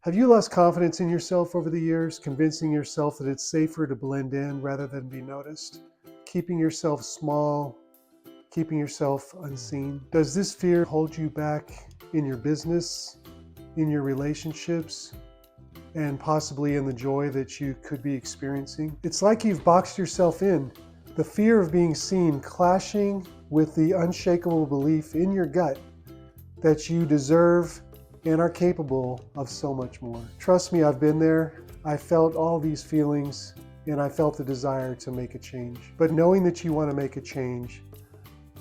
Have you lost confidence in yourself over the years, convincing yourself that it's safer to blend in rather than be noticed? Keeping yourself small, keeping yourself unseen? Does this fear hold you back in your business, in your relationships, and possibly in the joy that you could be experiencing? It's like you've boxed yourself in. The fear of being seen clashing with the unshakable belief in your gut that you deserve and are capable of so much more. Trust me, I've been there. I felt all these feelings and I felt the desire to make a change. But knowing that you want to make a change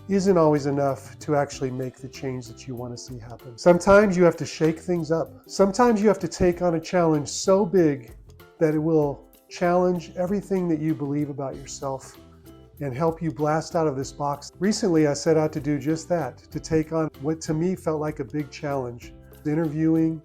isn't always enough to actually make the change that you want to see happen. Sometimes you have to shake things up. Sometimes you have to take on a challenge so big that it will challenge everything that you believe about yourself and help you blast out of this box. Recently, I set out to do just that, to take on what to me felt like a big challenge, interviewing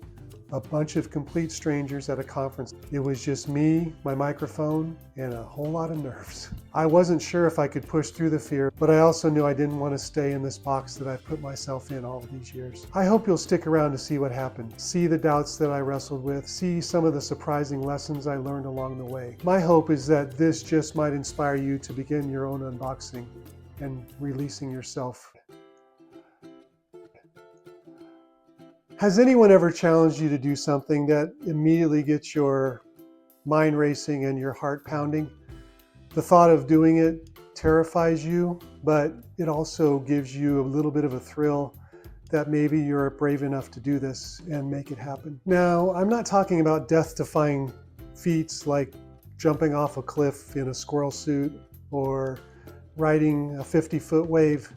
a bunch of complete strangers at a conference. It was just me, my microphone, and a whole lot of nerves. I wasn't sure if I could push through the fear, but I also knew I didn't want to stay in this box that I've put myself in all of these years. I hope you'll stick around to see what happened, see the doubts that I wrestled with, see some of the surprising lessons I learned along the way. My hope is that this just might inspire you to begin your own unboxing and releasing yourself. Has anyone ever challenged you to do something that immediately gets your mind racing and your heart pounding? The thought of doing it terrifies you, but it also gives you a little bit of a thrill that maybe you're brave enough to do this and make it happen. Now, I'm not talking about death-defying feats like jumping off a cliff in a squirrel suit or riding a 50-foot wave.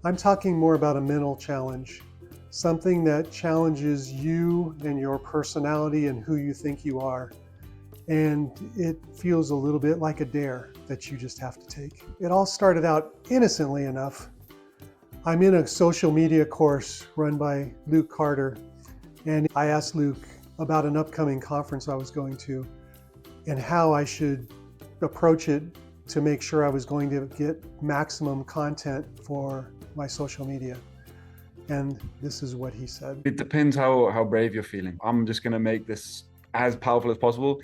I'm talking more about a mental challenge. Something that challenges you and your personality and who you think you are. And it feels a little bit like a dare that you just have to take. It all started out innocently enough. I'm in a social media course run by Luke Carter, and I asked Luke about an upcoming conference I was going to and how I should approach it to make sure I was going to get maximum content for my social media. And this is what he said. It depends how brave you're feeling. I'm just going to make this as powerful as possible.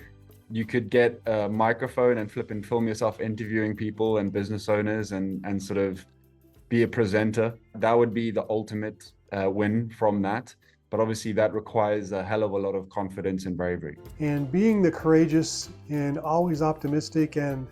You could get a microphone and flip and film yourself interviewing people and business owners and sort of be a presenter. That would be the ultimate win from that. But obviously that requires a hell of a lot of confidence and bravery. And being the courageous and always optimistic and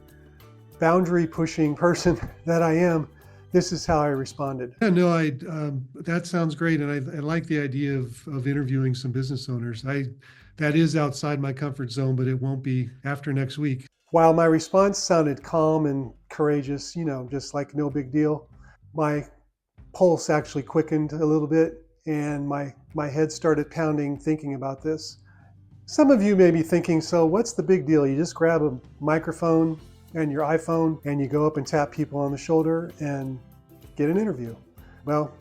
boundary pushing person that I am, this is how I responded. Yeah, no, that sounds great. And I like the idea of interviewing some business owners. That is outside my comfort zone, but it won't be after next week. While my response sounded calm and courageous, just like no big deal, my pulse actually quickened a little bit and my head started pounding thinking about this. Some of you may be thinking, so what's the big deal? You just grab a microphone and your iPhone and you go up and tap people on the shoulder and get an interview. Well,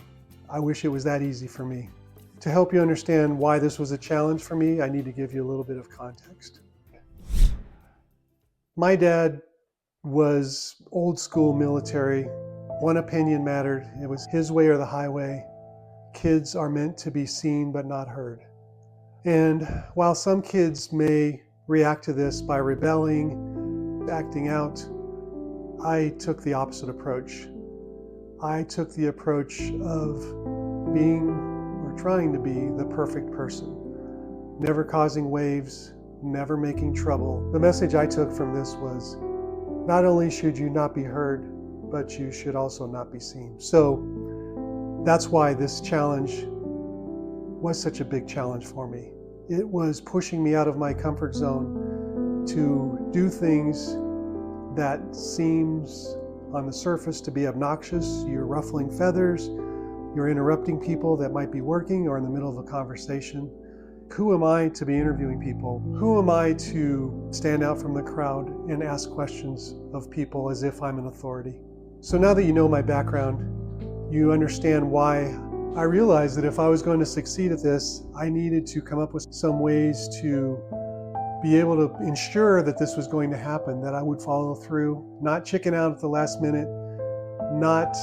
I wish it was that easy for me. To help you understand why this was a challenge for me, I need to give you a little bit of context. My dad was old school military. One opinion mattered. It was his way or the highway. Kids are meant to be seen but not heard. And while some kids may react to this by rebelling, acting out, I took the opposite approach. I took the approach of being or trying to be the perfect person, never causing waves, never making trouble. The message I took from this was, not only should you not be heard, but you should also not be seen. So that's why this challenge was such a big challenge for me. It was pushing me out of my comfort zone to do things that seems on the surface to be obnoxious. You're ruffling feathers, you're interrupting people that might be working or in the middle of a conversation. Who am I to be interviewing people? Who am I to stand out from the crowd and ask questions of people as if I'm an authority? So now that you know my background, you understand why I realized that if I was going to succeed at this, I needed to come up with some ways to be able to ensure that this was going to happen, that I would follow through, not chicken out at the last minute, not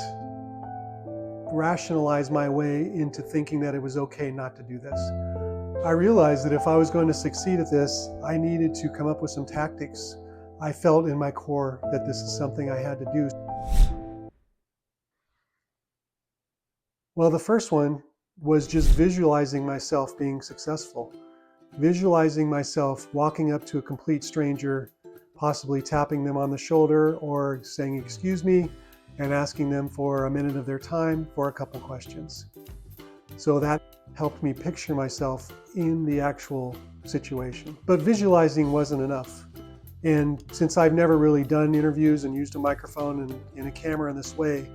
rationalize my way into thinking that it was okay not to do this. I realized that if I was going to succeed at this, I needed to come up with some tactics. I felt in my core that this is something I had to do. Well, the first one was just visualizing myself being successful. Visualizing myself walking up to a complete stranger, possibly tapping them on the shoulder or saying, "Excuse me," and asking them for a minute of their time for a couple questions. So that helped me picture myself in the actual situation. But visualizing wasn't enough. And since I've never really done interviews and used a microphone and a camera in this way,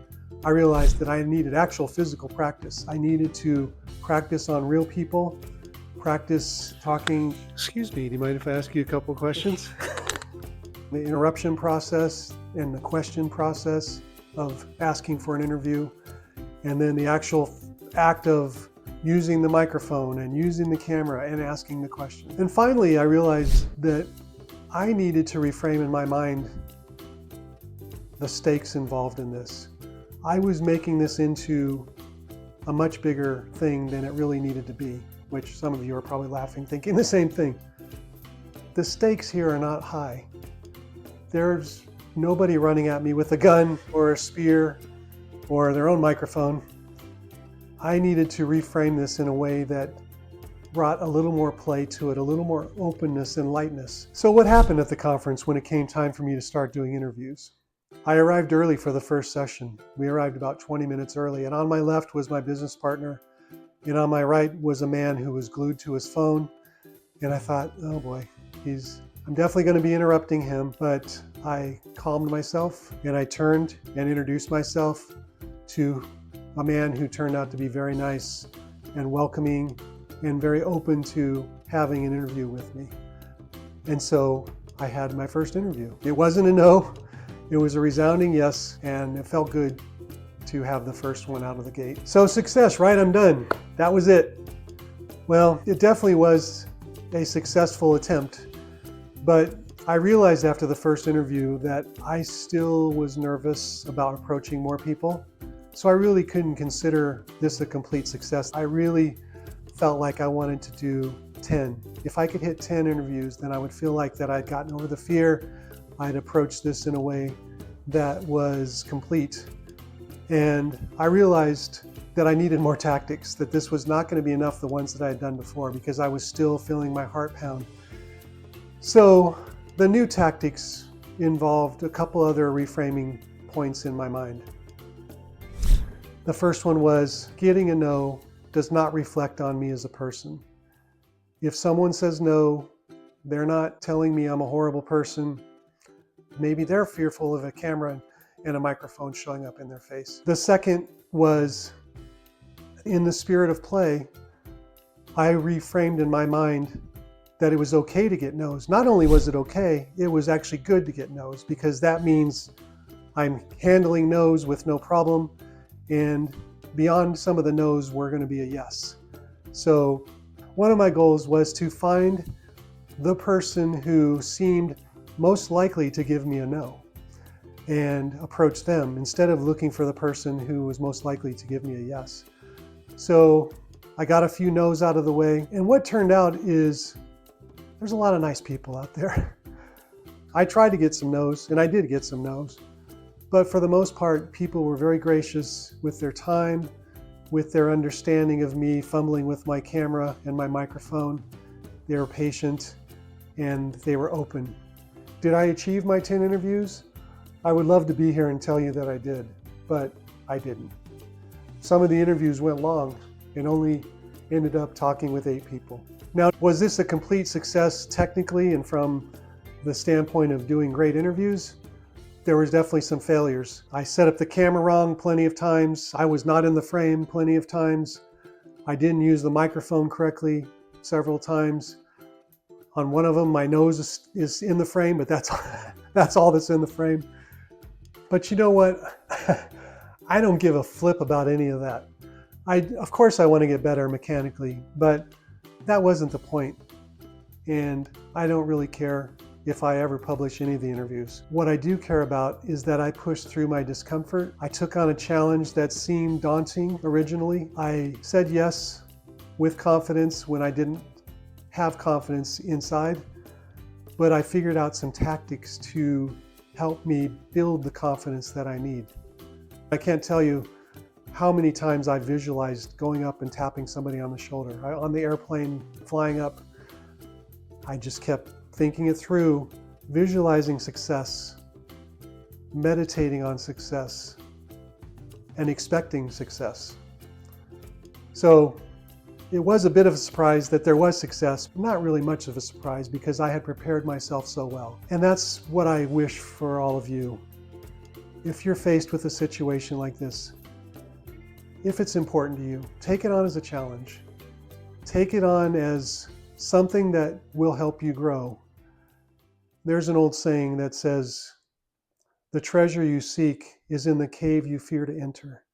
I realized that I needed actual physical practice. I needed to practice on real people, practice talking. Excuse me, do you mind if I ask you a couple questions? The interruption process and the question process of asking for an interview, and then the actual act of using the microphone and using the camera and asking the question. And finally, I realized that I needed to reframe in my mind the stakes involved in this. I was making this into a much bigger thing than it really needed to be, which some of you are probably laughing, thinking the same thing. The stakes here are not high. There's nobody running at me with a gun or a spear or their own microphone. I needed to reframe this in a way that brought a little more play to it, a little more openness and lightness. So what happened at the conference when it came time for me to start doing interviews? I arrived early for the first session. We arrived about 20 minutes early, and on my left was my business partner, and on my right was a man who was glued to his phone. And I thought, oh boy, I'm definitely going to be interrupting him. But I calmed myself and I turned and introduced myself to a man who turned out to be very nice and welcoming and very open to having an interview with me. And so I had my first interview. It wasn't a no, it was a resounding yes, and it felt good to have the first one out of the gate. So success, right? I'm done. That was it. Well, it definitely was a successful attempt, but I realized after the first interview that I still was nervous about approaching more people. So I really couldn't consider this a complete success. I really felt like I wanted to do 10. If I could hit 10 interviews, then I would feel like that I'd gotten over the fear. I'd approached this in a way that was complete. And I realized that I needed more tactics, that this was not going to be enough, the ones that I had done before, because I was still feeling my heart pound. So the new tactics involved a couple other reframing points in my mind. The first one was getting a no does not reflect on me as a person. If someone says no, they're not telling me I'm a horrible person. Maybe they're fearful of a camera and a microphone showing up in their face. The second was, in the spirit of play, I reframed in my mind that it was okay to get no's. Not only was it okay, it was actually good to get no's, because that means I'm handling no's with no problem, and beyond some of the no's were going to be a yes. So one of my goals was to find the person who seemed most likely to give me a no and approach them instead of looking for the person who was most likely to give me a yes. So I got a few no's out of the way, and what turned out is there's a lot of nice people out there. I tried to get some no's, and I did get some no's, but for the most part, people were very gracious with their time, with their understanding of me fumbling with my camera and my microphone. They were patient and they were open. Did I achieve my 10 interviews? I would love to be here and tell you that I did, but I didn't. Some of the interviews went long and only ended up talking with 8 people. Now, was this a complete success technically and from the standpoint of doing great interviews? There was definitely some failures. I set up the camera wrong plenty of times. I was not in the frame plenty of times. I didn't use the microphone correctly several times. On one of them, my nose is in the frame, but that's all that's in the frame. But you know what? I don't give a flip about any of that. Of course I want to get better mechanically, but that wasn't the point. And I don't really care if I ever publish any of the interviews. What I do care about is that I pushed through my discomfort. I took on a challenge that seemed daunting originally. I said yes with confidence when I didn't have confidence inside, but I figured out some tactics to help me build the confidence that I need. I can't tell you how many times I visualized going up and tapping somebody on the shoulder. On the airplane flying up, I just kept thinking it through, visualizing success, meditating on success, and expecting success. So it was a bit of a surprise that there was success, not really much of a surprise because I had prepared myself so well. And that's what I wish for all of you. If you're faced with a situation like this, if it's important to you, take it on as a challenge. Take it on as something that will help you grow. There's an old saying that says, "The treasure you seek is in the cave you fear to enter."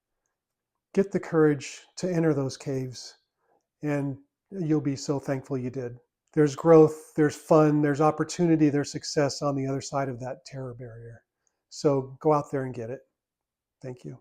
Get the courage to enter those caves, and you'll be so thankful you did. There's growth, there's fun, there's opportunity, there's success on the other side of that terror barrier. So go out there and get it. Thank you.